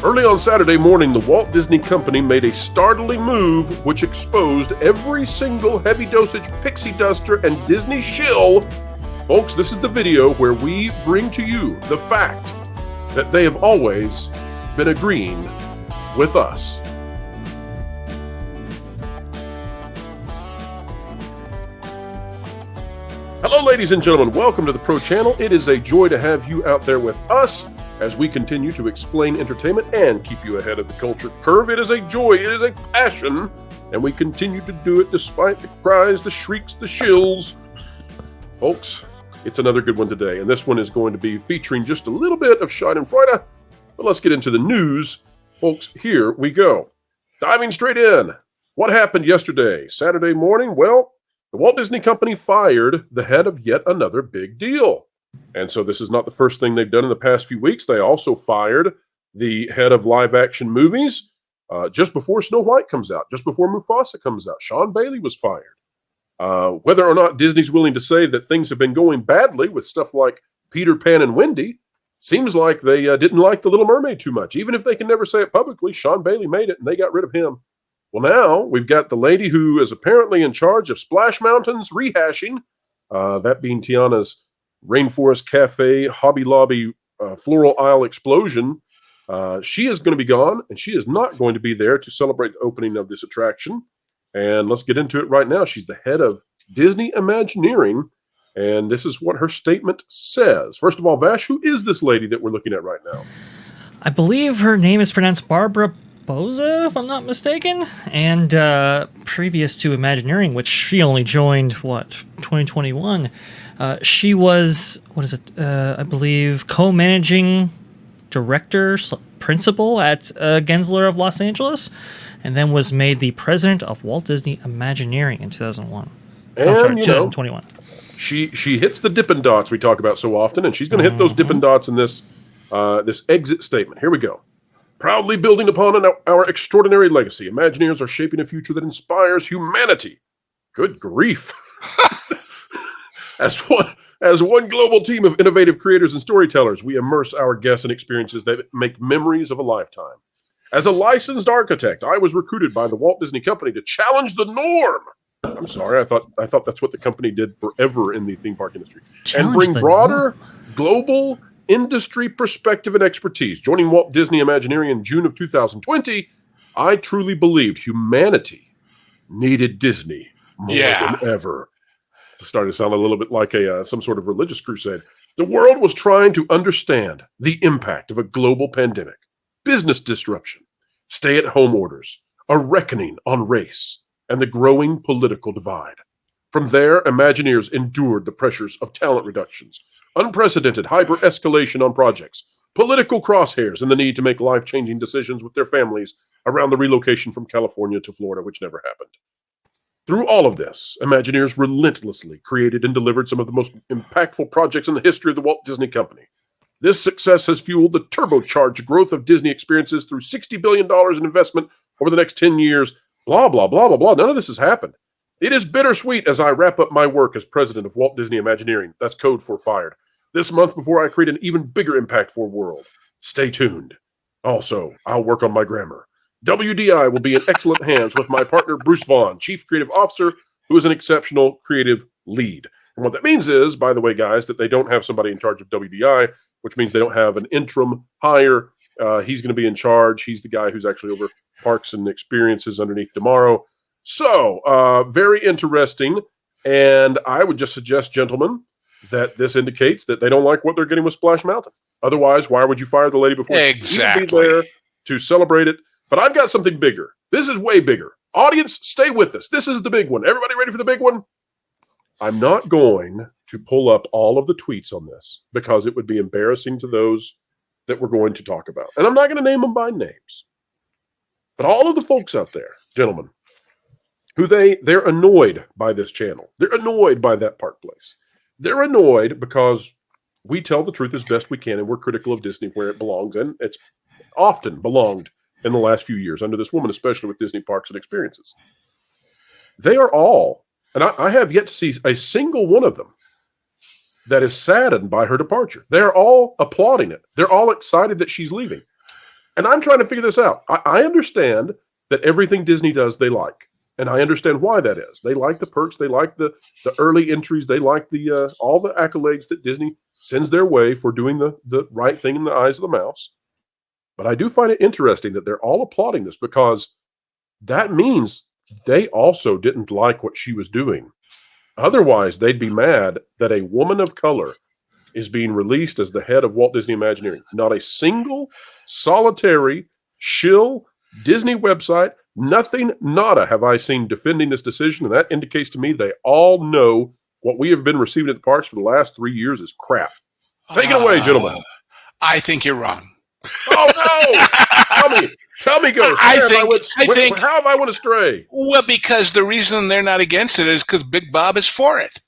Early on Saturday morning, the Walt Disney Company made a startling move which exposed every single heavy-dosage pixie duster and Disney shill. Folks, this is the video where we bring to you the fact that they have always been agreeing with us. Hello, ladies and gentlemen. Welcome to the Pro Channel. It is a joy to have you out there with us as we continue to explain entertainment and keep you ahead of the culture curve. It is a joy, it is a passion, and we continue to do it despite the cries, the shrieks, the shills. Folks, it's another good one today, and this one is going to be featuring just a little bit of Schadenfreude, but let's get into the news. Folks, here we go. Diving straight in. What happened yesterday, Saturday morning? Well, the Walt Disney Company fired the head of yet another big deal. And so this is not the first thing they've done in the past few weeks. They also fired the head of live action movies just before Snow White comes out, just before Mufasa comes out. Sean Bailey was fired. Whether or not Disney's willing to say that things have been going badly with stuff like Peter Pan and Wendy, seems like they didn't like The Little Mermaid too much. Even if they can never say it publicly, Sean Bailey made it and they got rid of him. Well, now we've got the lady who is apparently in charge of Splash Mountain's rehashing, that being Tiana's Rainforest Cafe Hobby Lobby floral aisle explosion. She is going to be gone, and she is not going to be there to celebrate the opening of this attraction. And let's get into it right now. She's the head of Disney Imagineering, and this is what her statement says. First of all, Vash, who is this lady that we're looking at right now? I believe her name is pronounced Barbara Boza, if I'm not mistaken. And previous to Imagineering, which she only joined, 2021, she was, I believe, co-managing director, principal at Gensler of Los Angeles, and then was made the president of Walt Disney Imagineering in 2001. And, 2021. She hits the Dippin' Dots we talk about so often, and she's going to hit those Dippin' Dots in this exit statement. Here we go. Proudly building upon our extraordinary legacy, Imagineers are shaping a future that inspires humanity. Good grief. As one global team of innovative creators and storytellers, we immerse our guests in experiences that make memories of a lifetime. As a licensed architect, I was recruited by the Walt Disney Company to challenge the norm. I'm sorry, I thought that's what the company did forever in the theme park industry. And bring broader, global industry perspective and expertise. Joining Walt Disney Imagineering in June of 2020, I truly believed humanity needed Disney more than ever. It started to sound a little bit like some sort of religious crusade. The world was trying to understand the impact of a global pandemic, business disruption, stay-at-home orders, a reckoning on race, and the growing political divide. From there, Imagineers endured the pressures of talent reductions, unprecedented hyper-escalation on projects, political crosshairs, and the need to make life-changing decisions with their families around the relocation from California to Florida, which never happened. Through all of this, Imagineers relentlessly created and delivered some of the most impactful projects in the history of the Walt Disney Company. This success has fueled the turbocharged growth of Disney experiences through $60 billion in investment over the next 10 years. Blah, blah, blah, blah, blah. None of this has happened. It is bittersweet as I wrap up my work as president of Walt Disney Imagineering. That's code for fired. This month before I create an even bigger impact for the world. Stay tuned. Also, I'll work on my grammar. WDI will be in excellent hands with my partner, Bruce Vaughn, Chief Creative Officer, who is an exceptional creative lead. And what that means is, by the way, guys, that they don't have somebody in charge of WDI, which means they don't have an interim hire. He's going to be in charge. He's the guy who's actually over parks and experiences underneath Tomorrow. So, very interesting. And I would just suggest, gentlemen, that this indicates that they don't like what they're getting with Splash Mountain. Otherwise, why would you fire the lady before exactly she be there to celebrate it? But I've got something bigger. This is way bigger. Audience, stay with us. This is the big one. Everybody ready for the big one? I'm not going to pull up all of the tweets on this because it would be embarrassing to those that we're going to talk about. And I'm not going to name them by names. But all of the folks out there, gentlemen, who they're annoyed by this channel. They're annoyed by that park place. They're annoyed because we tell the truth as best we can, and we're critical of Disney where it belongs, and it's often belonged in the last few years under this woman, especially with Disney Parks and Experiences. They are all, and I have yet to see a single one of them that is saddened by her departure. They're all applauding it. They're all excited that she's leaving. And I'm trying to figure this out. I understand that everything Disney does, they like. And I understand why that is. They like the perks. They like the early entries. They like the all the accolades that Disney sends their way for doing the right thing in the eyes of the mouse. But I do find it interesting that they're all applauding this, because that means they also didn't like what she was doing. Otherwise, they'd be mad that a woman of color is being released as the head of Walt Disney Imagineering. Not a single solitary shill Disney website, nothing, nada have I seen defending this decision. And that indicates to me they all know what we have been receiving at the parks for the last 3 years is crap. Take it away, gentlemen. I think you're wrong. Oh, no! Tell me, Ghost. How have I went astray? Well, because the reason they're not against it is because Big Bob is for it.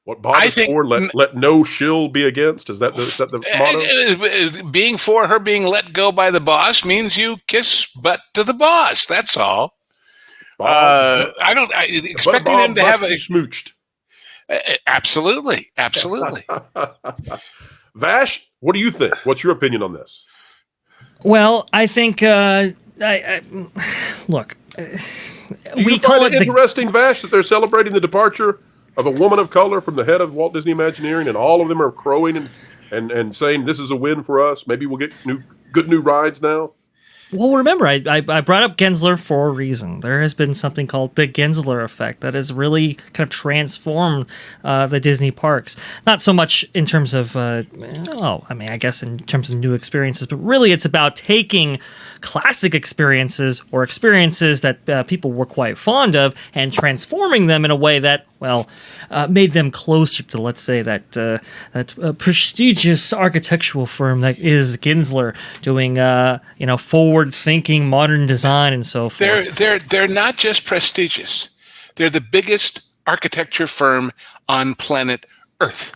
What Bob is for? Let no shill be against? Is that the motto? Being for her being let go by the boss means you kiss butt to the boss. That's all. Expecting them to have a smooched. Absolutely. Vash, what do you think? What's your opinion on this? Well, I think, look, we call it interesting, Vash, that they're celebrating the departure of a woman of color from the head of Walt Disney Imagineering, and all of them are crowing and saying this is a win for us. Maybe we'll get good new rides now. Well, remember, I brought up Gensler for a reason. There has been something called the Gensler effect that has really kind of transformed the Disney parks. Not so much in terms of, I guess in terms of new experiences, but really it's about taking classic experiences or experiences that people were quite fond of and transforming them in a way that, made them closer to, let's say, that prestigious architectural firm that is Gensler, doing forward-thinking modern design and so forth. They're not just prestigious; they're the biggest architecture firm on planet Earth.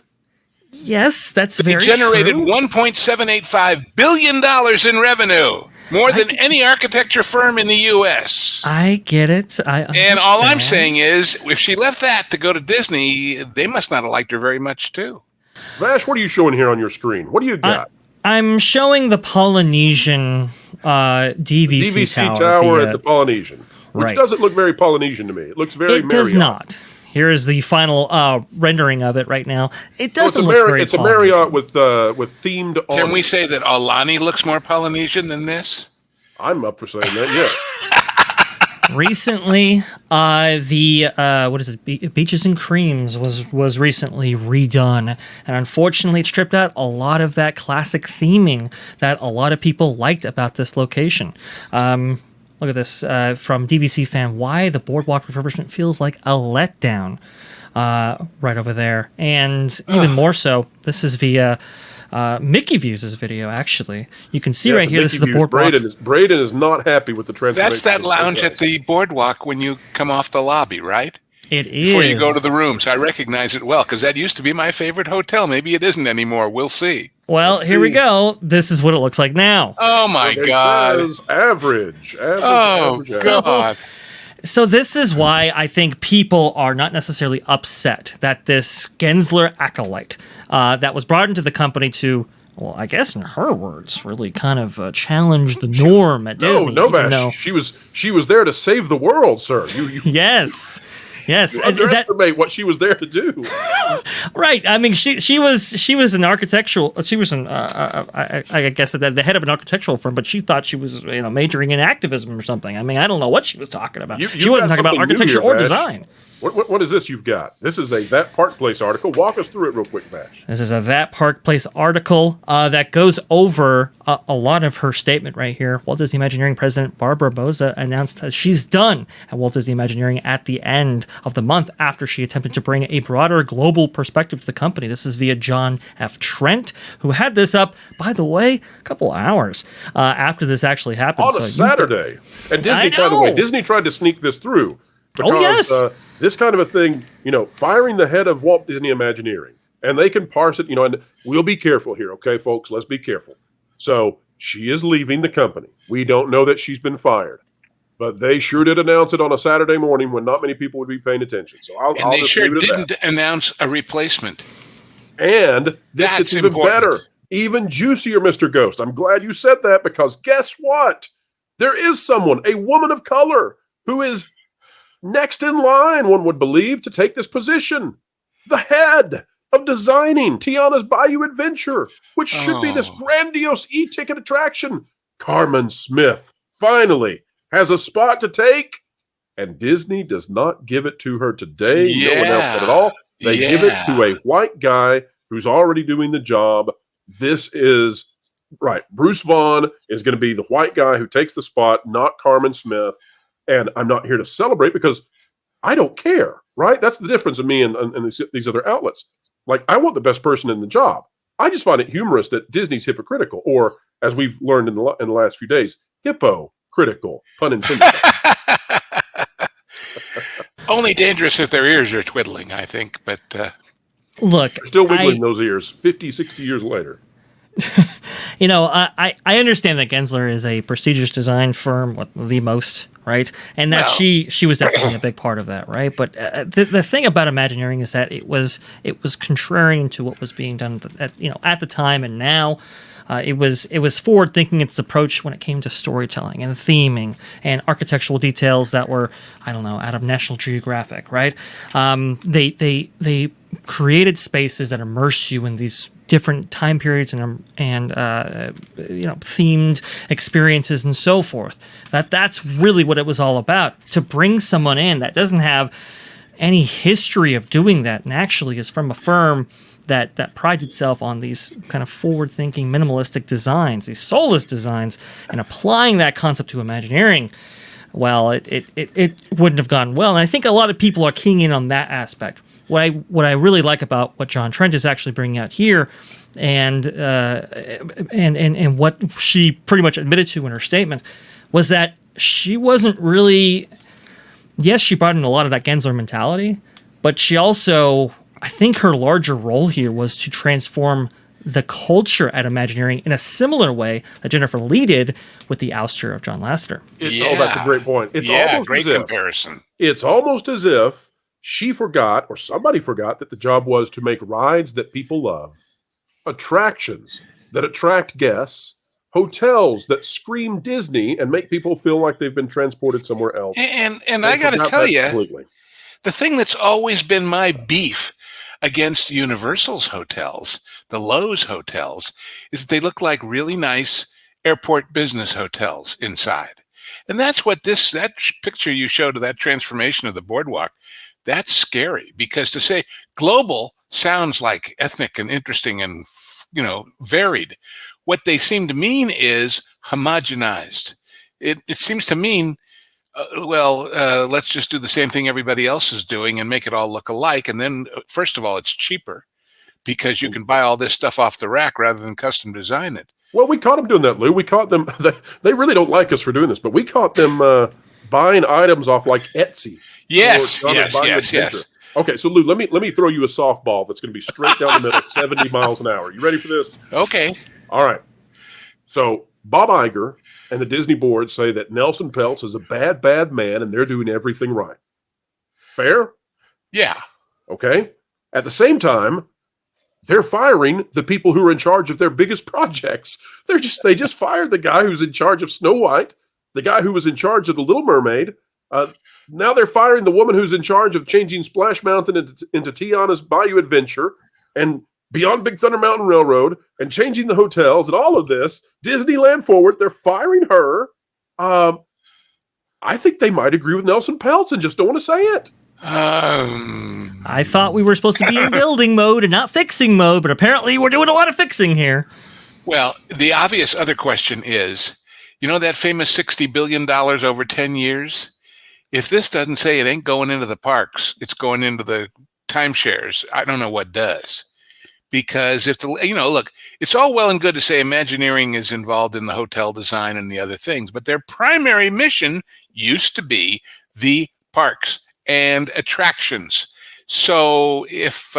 Yes, that's very true. They generated $1.785 billion in revenue. More than any architecture firm in the U.S. I get it. And all I'm saying is, if she left that to go to Disney, they must not have liked her very much, too. Vash, what are you showing here on your screen? What do you got? I'm showing the Polynesian DVC Tower at the Polynesian, which doesn't look very Polynesian to me. It looks very Marriott. It does not. Here is the final rendering of it right now. It doesn't look very It's a Marriott with themed. Can we say that Aulani looks more Polynesian than this? I'm up for saying that, yes. Recently, Beaches and Creams was recently redone, and unfortunately, it stripped out a lot of that classic theming that a lot of people liked about this location. Look at this from DVC fan. Why the boardwalk refurbishment feels like a letdown, right over there, and even more so. This is via Mickey Views' video. Actually, you can see right here. This is the boardwalk. Braden is not happy with the transformation. That's that lounge at the boardwalk when you come off the lobby, right? It is. Before you go to the rooms. I recognize it well because that used to be my favorite hotel. Maybe it isn't anymore. We'll see. Well, here we go. This is what it looks like now. Oh, my God. It says average. God. So this is why I think people are not necessarily upset that this Gensler acolyte that was brought into the company to, well, I guess in her words, really kind of challenge the norm at Disney. No, Vash. She was there to save the world, sir. Yes. Yes, you underestimate what she was there to do. Right. I mean, she was an architectural. She was I guess the head of an architectural firm, but she thought she was majoring in activism or something. I mean, I don't know what she was talking about. She wasn't talking about architecture or design. What is this you've got? This is a That Park Place article. Walk us through it real quick, Vash. This is a That Park Place article that goes over a lot of her statement right here. Walt Disney Imagineering President Barbara Boza announced that she's done at Walt Disney Imagineering at the end of the month after she attempted to bring a broader global perspective to the company. This is via John F. Trent, who had this up, by the way, a couple of hours after this actually happened. On a Saturday. And Disney, by the way, Disney tried to sneak this through. Because this kind of a thing, firing the head of Walt Disney Imagineering, and they can parse it, and we'll be careful here, okay, folks? Let's be careful. So she is leaving the company. We don't know that she's been fired, but they sure did announce it on a Saturday morning when not many people would be paying attention. So I'll they just sure leave it at didn't announce a replacement. And this gets even better. Even juicier, Mr. Ghost. I'm glad you said that because guess what? There is someone, a woman of color, who is next in line, one would believe, to take this position. The head of designing Tiana's Bayou Adventure, which should be this grandiose e-ticket attraction. Carmen Smith finally has a spot to take, and Disney does not give it to her today. Yeah. No one else did at all. They give it to a white guy who's already doing the job. This is right. Bruce Vaughn is going to be the white guy who takes the spot, not Carmen Smith. And I'm not here to celebrate because I don't care, right? That's the difference of me and these other outlets. Like, I want the best person in the job. I just find it humorous that Disney's hypocritical, or as we've learned in the last few days, hippo-critical, pun intended. Only dangerous if their ears are twiddling, I think. But look, they're still wiggling those ears 50, 60 years later. You know, I understand that Gensler is a prestigious design firm, the most, right? And that she was definitely a big part of that, right? But the thing about Imagineering is that it was contrarian to what was being done at the time and now. It was forward thinking its approach when it came to storytelling and theming and architectural details that were, I don't know, out of National Geographic, right? They created spaces that immerse you in these different time periods and themed experiences and so forth. That's really what it was all about. To bring someone in that doesn't have any history of doing that and actually is from a firm that prides itself on these kind of forward-thinking, minimalistic designs, these soulless designs, and applying that concept to Imagineering, well, it wouldn't have gone well. And I think a lot of people are keying in on that aspect. What I really like about what John Trent is actually bringing out here, and what she pretty much admitted to in her statement, was that she wasn't really. Yes, she brought in a lot of that Gensler mentality, but she also, I think her larger role here was to transform the culture at Imagineering in a similar way that Jennifer Lee did with the ouster of John Lasseter. Oh, that's a great point. It's almost great as if, comparison. It's almost as if she forgot, or somebody forgot, that the job was to make rides that people love, attractions that attract guests, hotels that scream Disney and make people feel like they've been transported somewhere else. And I got to tell you, the thing that's always been my beef against Universal's hotels, the Lowe's hotels, is that they look like really nice airport business hotels inside. And that's what that picture you showed of that transformation of the boardwalk, that's scary, because to say global sounds like ethnic and interesting and, varied. What they seem to mean is homogenized. It seems to mean, let's just do the same thing everybody else is doing and make it all look alike. And then, first of all, it's cheaper because you can buy all this stuff off the rack rather than custom design it. Well, we caught them doing that, Lou. We caught them. They really don't like us for doing this, but we caught them buying items off like Etsy. Yes. Okay, so Lou, let me throw you a softball that's going to be straight down the middle, 70 miles an hour. You ready for this? Okay. All right. So Bob Iger and the Disney board say that Nelson Peltz is a bad, bad man, and they're doing everything right. Fair? Yeah. Okay. At the same time, they're firing the people who are in charge of their biggest projects. They just fired the guy who's in charge of Snow White, the guy who was in charge of the Little Mermaid. Now they're firing the woman who's in charge of changing Splash Mountain into Tiana's Bayou Adventure and Beyond Big Thunder Mountain Railroad and changing the hotels and all of this. Disneyland Forward, they're firing her. I think they might agree with Nelson Peltz and just don't want to say it. I thought we were supposed to be in building mode and not fixing mode, but apparently we're doing a lot of fixing here. Well, the obvious other question is, that famous $60 billion over 10 years? If this doesn't say it ain't going into the parks, it's going into the timeshares, I don't know what does. Because if look, it's all well and good to say Imagineering is involved in the hotel design and the other things, but their primary mission used to be the parks and attractions. So if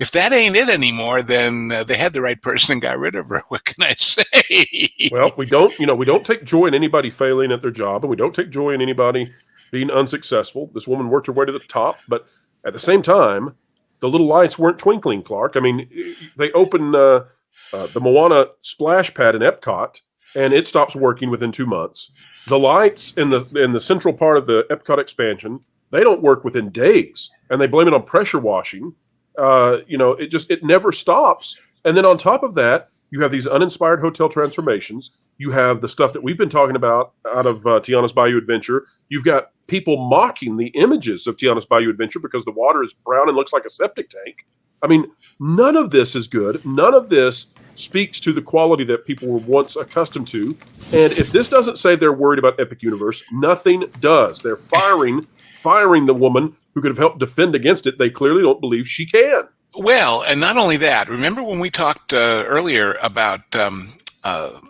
if that ain't it anymore, then they had the right person and got rid of her. What can I say? Well, we don't take joy in anybody failing at their job, and we don't take joy in anybody being unsuccessful. This woman worked her way to the top, but at the same time, The little lights weren't twinkling, Clark. I mean, they open the Moana splash pad in Epcot, and it stops working within 2 months. The lights in the central part of the Epcot expansion, they don't work within days, and they blame it on pressure washing. It never stops. And then on top of that, you have these uninspired hotel transformations. You have the stuff that we've been talking about out of Tiana's Bayou Adventure. You've got people mocking the images of Tiana's Bayou Adventure because the water is brown and looks like a septic tank. I mean, none of this is good. None of this speaks to the quality that people were once accustomed to. And if this doesn't say they're worried about Epic Universe, nothing does. They're firing the woman who could have helped defend against it. They clearly don't believe she can. Well, and not only that, remember when we talked earlier about Bob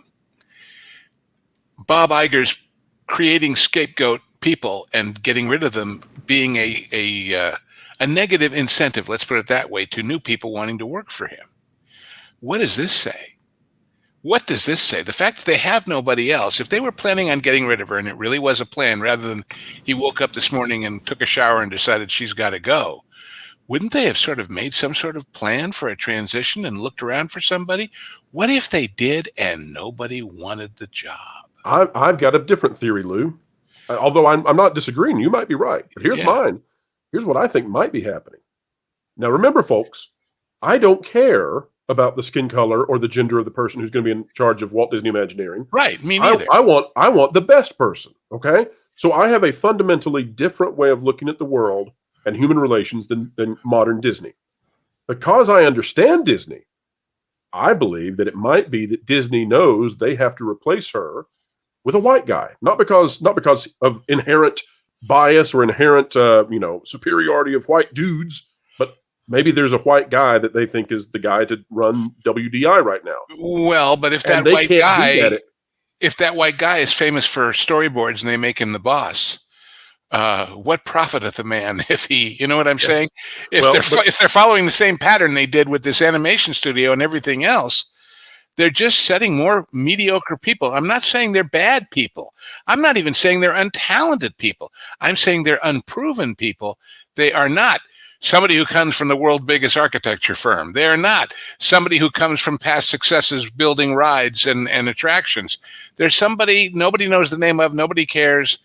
Iger's creating scapegoat people and getting rid of them being a negative incentive, let's put it that way, to new people wanting to work for him. What does this say? What does this say? The fact that they have nobody else, if they were planning on getting rid of her and it really was a plan rather than he woke up this morning and took a shower and decided she's got to go, wouldn't they have sort of made some sort of plan for a transition and looked around for somebody? What if they did and nobody wanted the job? I've got a different theory, Lou. Although I'm not disagreeing. You might be right. But here's mine. Here's what I think might be happening. Now, remember, folks, I don't care about the skin color or the gender of the person who's going to be in charge of Walt Disney Imagineering. Right, me neither. I want the best person, okay? So I have a fundamentally different way of looking at the world and human relations than modern Disney. Because I understand Disney, I believe that it might be that Disney knows they have to replace her with a white guy, not because of inherent bias or inherent superiority of white dudes, but maybe there's a white guy that they think is the guy to run WDI right now. Well, but if that white guy is famous for storyboards and they make him the boss, what profiteth a man if he, you know what I'm saying? If they're following the same pattern they did with this animation studio and everything else, they're just setting more mediocre people. I'm not saying they're bad people. I'm not even saying they're untalented people. I'm saying they're unproven people. They are not somebody who comes from the world's biggest architecture firm. They are not somebody who comes from past successes building rides and attractions. They're somebody nobody knows the name of, nobody cares.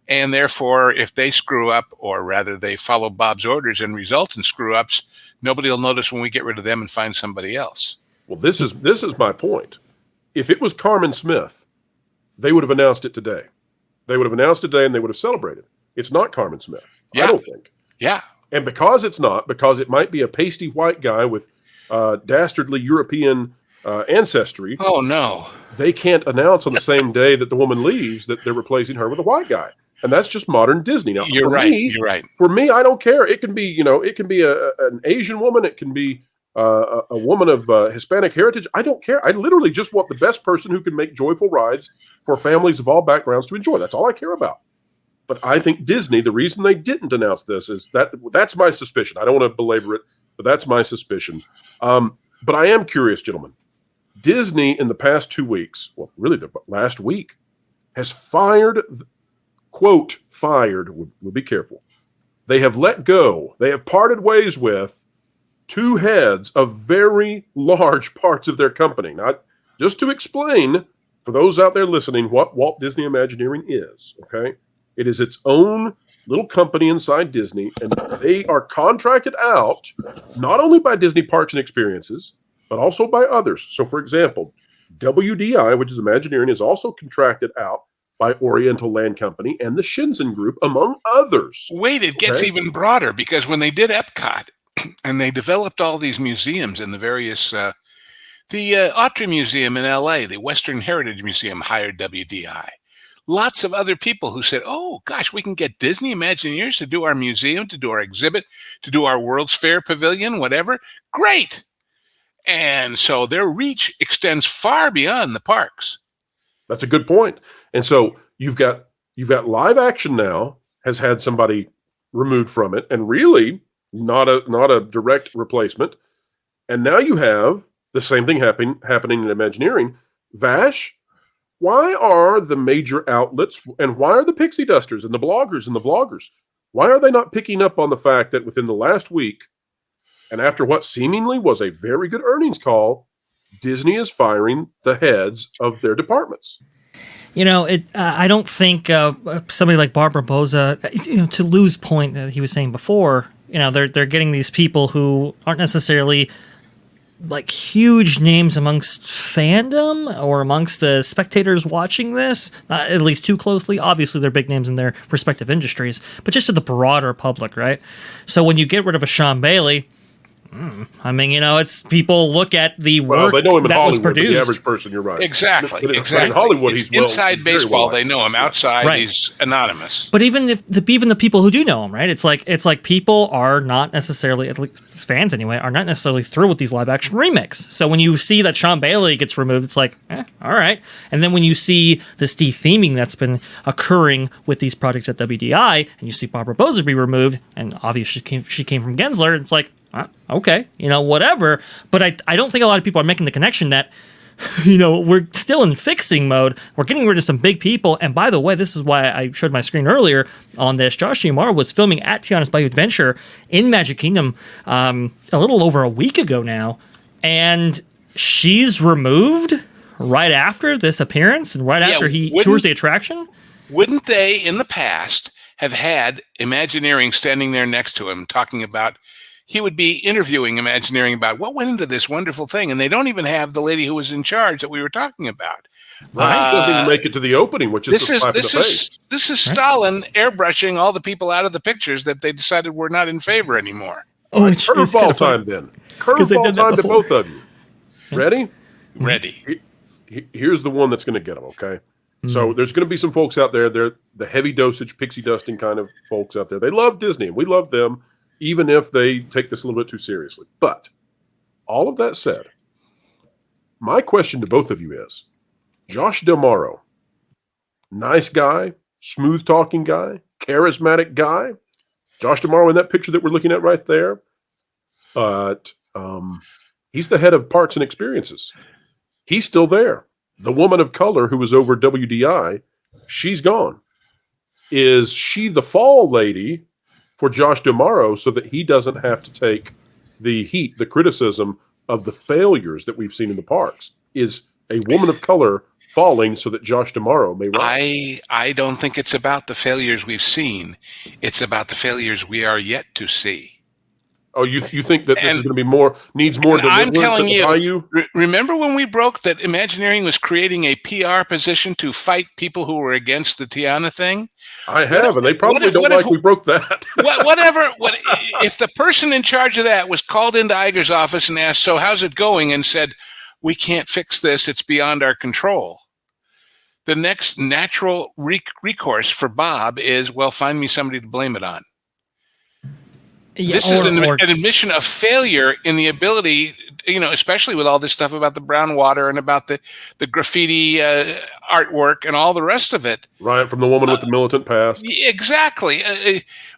And therefore, if they screw up, or rather they follow Bob's orders and result in screw-ups, nobody will notice when we get rid of them and find somebody else. Well, this is my point. If it was Carmen Smith, they would have announced it today. They would have announced it today and they would have celebrated. It's not Carmen Smith, I don't think. Yeah. And because it's not, because it might be a pasty white guy with dastardly European ancestry. Oh, no. They can't announce on the same day that the woman leaves that they're replacing her with a white guy. And that's just modern Disney. Now, You're right. For me, I don't care. It can be, an Asian woman. It can be a woman of Hispanic heritage. I don't care. I literally just want the best person who can make joyful rides for families of all backgrounds to enjoy. That's all I care about. But I think Disney, the reason they didn't announce this is that's my suspicion. I don't want to belabor it, but that's my suspicion. But I am curious, gentlemen. Disney in the past 2 weeks, well, really the last week, has fired, quote, fired, we'll be careful. They have let go. They have parted ways with 2 heads of very large parts of their company. Now, just to explain for those out there listening what Walt Disney Imagineering is, okay? It is its own little company inside Disney, and they are contracted out not only by Disney Parks and Experiences, but also by others. So, for example, WDI, which is Imagineering, is also contracted out by Oriental Land Company and the Shinzen Group, among others. Wait, it gets even broader, because when they did Epcot and they developed all these museums in the various, the Autry Museum in LA, the Western Heritage Museum hired WDI. Lots of other people who said, oh, gosh, we can get Disney Imagineers to do our museum, to do our exhibit, to do our World's Fair Pavilion, whatever. Great. And so their reach extends far beyond the parks. That's a good point. And so you've got live action now has had somebody removed from it, and really not a direct replacement. And now you have the same thing happening in Imagineering. Vash, why are the major outlets and why are the pixie dusters and the bloggers and the vloggers, why are they not picking up on the fact that within the last week, And after what seemingly was a very good earnings call, Disney is firing the heads of their departments. I don't think somebody like Barbara Boza, to Lou's point that he was saying before, they're getting these people who aren't necessarily like huge names amongst fandom or amongst the spectators watching this, not at least too closely. Obviously, they're big names in their respective industries, but just to the broader public, right? So when you get rid of a Sean Bailey, it's people look at the work they know him in that Hollywood, was produced. the average person, you're right. Exactly. In Hollywood, he's inside baseball. They know him. Outside, right. He's anonymous. But even the people who do know him, right? It's like people are not necessarily, at least fans anyway, are not necessarily thrilled with these live action remakes. So when you see that Sean Bailey gets removed, it's like, all right. And then when you see this de-theming that's been occurring with these projects at WDI, and you see Barbara Boza be removed, and obviously she came from Gensler, it's like, okay, whatever. But I don't think a lot of people are making the connection that, we're still in fixing mode. We're getting rid of some big people. And by the way, this is why I showed my screen earlier on this. Josh Giamaro was filming at Tiana's Bayou Adventure in Magic Kingdom a little over a week ago now. And she's removed right after this appearance and right after he tours the attraction. Wouldn't they, in the past, have had Imagineering standing there next to him talking about, he would be interviewing Imagineering about what went into this wonderful thing, and they don't even have the lady who was in charge that we were talking about. Right, doesn't even make it to the opening, which is a slap in the face. This is Stalin airbrushing all the people out of the pictures that they decided were not in favor anymore. Oh, it's curveball time then. Curveball time to both of you. Ready? Ready. Here's the one that's going to get them. Okay. So there's going to be some folks out there. They're the heavy dosage pixie dusting kind of folks out there. They love Disney, and we love them, even if they take this a little bit too seriously. But all of that said, my question to both of you is, Josh Del Moro, nice guy, smooth talking guy, charismatic guy. Josh Del Moro in that picture that we're looking at right there. But he's the head of Parks and Experiences. He's still there. The woman of color who was over WDI, she's gone. Is she the fall lady for Josh Del Moro so that he doesn't have to take the heat, the criticism of the failures that we've seen in the parks? Is a woman of color falling so that Josh Del Moro may rise? I don't think it's about the failures we've seen. It's about the failures we are yet to see. Oh, you think that this is going to be needs more deliverance? I'm telling you, remember when we broke that Imagineering was creating a PR position to fight people who were against the Tiana thing? I have, and they probably don't like we broke that. Whatever. If the person in charge of that was called into Iger's office and asked, so how's it going? And said, we can't fix this. It's beyond our control. The next natural recourse for Bob is, well, find me somebody to blame it on. This is an admission of failure in the ability, especially with all this stuff about the brown water and about the graffiti artwork and all the rest of it. Right, from the woman with the militant past. Exactly.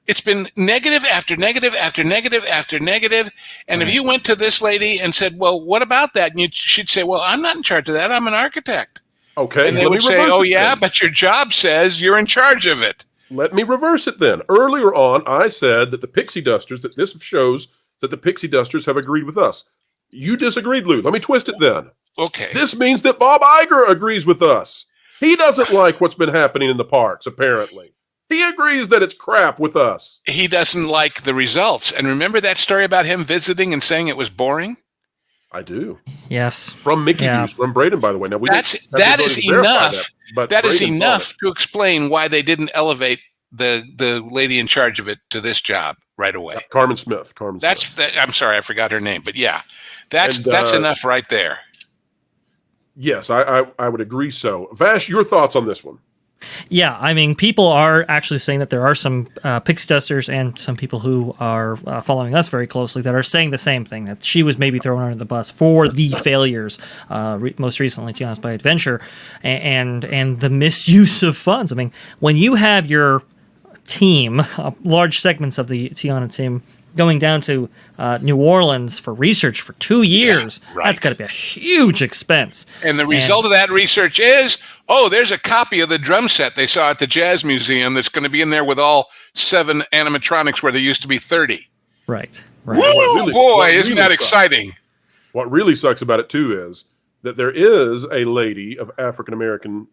It's been negative after negative after negative after negative. And if you went to this lady and said, well, what about that? And she'd say, well, I'm not in charge of that. I'm an architect. Okay. And they would say, oh, yeah, but your job says you're in charge of it. Let me reverse it then. Earlier on, I said that the Pixie Dusters, that this shows that the Pixie Dusters have agreed with us. You disagreed, Lou. Let me twist it then. Okay. This means that Bob Iger agrees with us. He doesn't like what's been happening in the parks, apparently. He agrees that it's crap with us. He doesn't like the results. And remember that story about him visiting and saying it was boring? I do. Yes. From Mickey Hughes, from Braden, by the way. Now that is enough. That is enough to explain why they didn't elevate the lady in charge of it to this job right away. Carmen Smith. I'm sorry, I forgot her name, but yeah, that's enough right there. Yes, I would agree. So, Vash, your thoughts on this one? Yeah, I mean, people are actually saying that there are some Pixie Dusters and some people who are following us very closely that are saying the same thing, that she was maybe thrown under the bus for the failures, most recently Tiana's Bay Adventure, and the misuse of funds. I mean, when you have your team, large segments of the Tiana team, going down to New Orleans for research for 2 years, that's got to be a huge expense. And the result of that research is, there's a copy of the drum set they saw at the Jazz Museum that's going to be in there with all 7 animatronics where there used to be 30. Right. Right. Isn't that exciting? What really sucks about it, too, is that there is a lady of African-American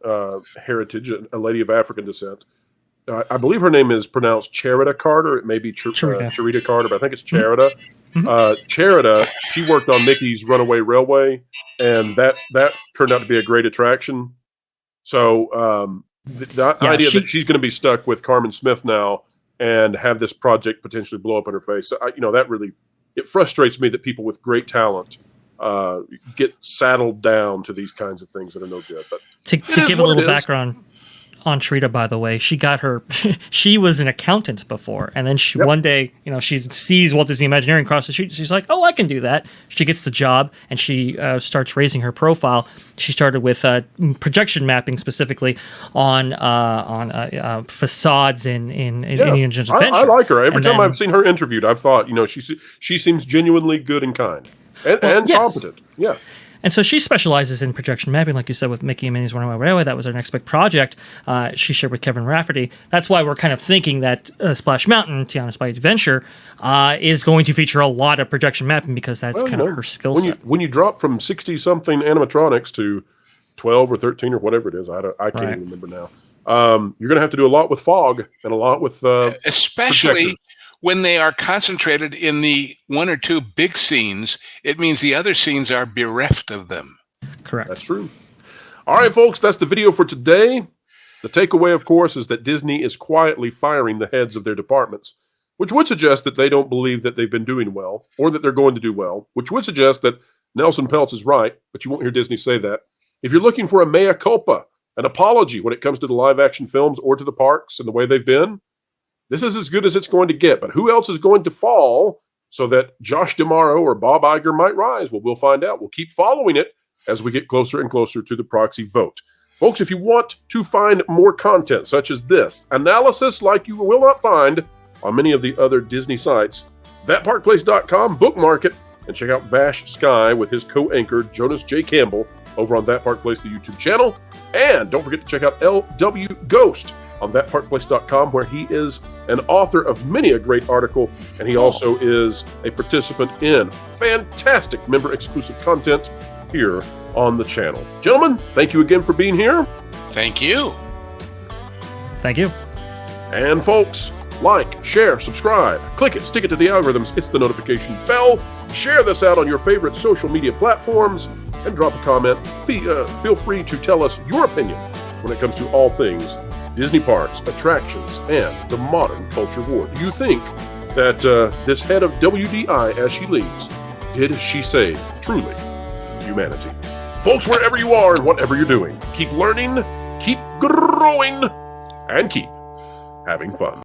heritage, a lady of African descent. I believe her name is pronounced Charita Carter. It may be Charita Carter, but I think it's Charita. Charita, she worked on Mickey's Runaway Railway, and that turned out to be a great attraction. So the idea that she's going to be stuck with Carmen Smith now and have this project potentially blow up in her face, that really, it frustrates me that people with great talent get saddled down to these kinds of things that are no good. But to give a little background on Charita, by the way, she was an accountant before, and then one day, she sees Walt Disney Imagineering across the street. She's like, "Oh, I can do that." She gets the job, and she starts raising her profile. She started with projection mapping, specifically on facades in Indiana Jones Adventure. I like her. Every time I've seen her interviewed, I've thought, she seems genuinely good and kind and competent. Yeah. And so she specializes in projection mapping, like you said, with Mickey and Minnie's Runaway Railway. That was her next big project. She shared with Kevin Rafferty. That's why we're kind of thinking that Splash Mountain, Tiana's Spy Adventure, is going to feature a lot of projection mapping because that's of her skill set. When you drop from 60-something animatronics to 12 or 13 or whatever it is, I can't even remember now. You're going to have to do a lot with fog and a lot with especially projectors. When they are concentrated in the one or two big scenes, it means the other scenes are bereft of them. Correct. That's true. All right, folks, that's the video for today. The takeaway, of course, is that Disney is quietly firing the heads of their departments, which would suggest that they don't believe that they've been doing well or that they're going to do well, which would suggest that Nelson Peltz is right, but you won't hear Disney say that. If you're looking for a mea culpa, an apology when it comes to the live-action films or to the parks and the way they've been, this is as good as it's going to get. But who else is going to fall so that Josh D'Amaro or Bob Iger might rise? Well, we'll find out. We'll keep following it as we get closer and closer to the proxy vote. Folks, if you want to find more content such as this, analysis like you will not find on many of the other Disney sites, thatparkplace.com, bookmark it, and check out Vash Sky with his co-anchor Jonas J. Campbell over on That Park Place, the YouTube channel. And don't forget to check out L.W. Ghost on thatparkplace.com, where he is an author of many a great article, and he also is a participant in fantastic member-exclusive content here on the channel. Gentlemen, thank you again for being here. Thank you. Thank you. And folks, like, share, subscribe, click it, stick it to the algorithms, it's the notification bell, share this out on your favorite social media platforms, and drop a comment. Feel free to tell us your opinion when it comes to all things Disney parks, attractions, and the modern culture war. Do you think that this head of WDI, as she leaves, did she save, truly, humanity? Folks, wherever you are and whatever you're doing, keep learning, keep growing, and keep having fun.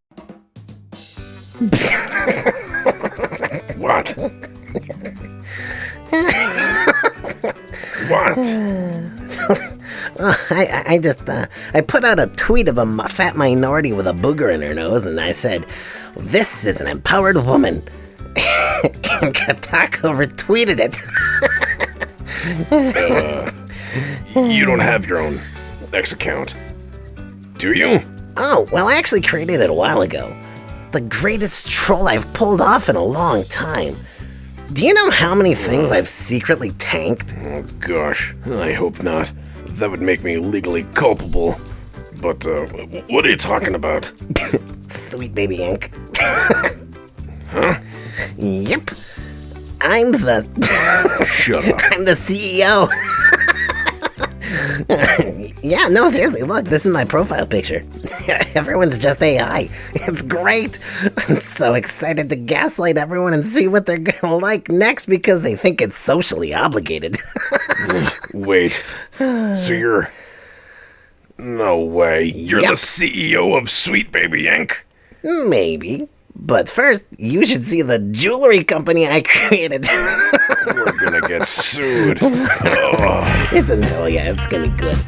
What? What? I put out a tweet of a fat minority with a booger in her nose, and I said, "This is an empowered woman." And Katako retweeted it. You don't have your own X account, do you? Oh, well, I actually created it a while ago. The greatest troll I've pulled off in a long time. Do you know how many things I've secretly tanked? Oh, gosh, I hope not. That would make me legally culpable. But, what are you talking about? Sweet Baby Ink. Huh? Yep. I'm the... Shut up. I'm the CEO. Yeah, no, seriously, look, this is my profile picture. Everyone's just AI. It's great. I'm so excited to gaslight everyone and see what they're gonna like next because they think it's socially obligated. Wait, so you're... No way, you're the CEO of Sweet Baby Inc.? Maybe. But first, you should see the jewelry company I created. We're gonna get sued. It's gonna be good.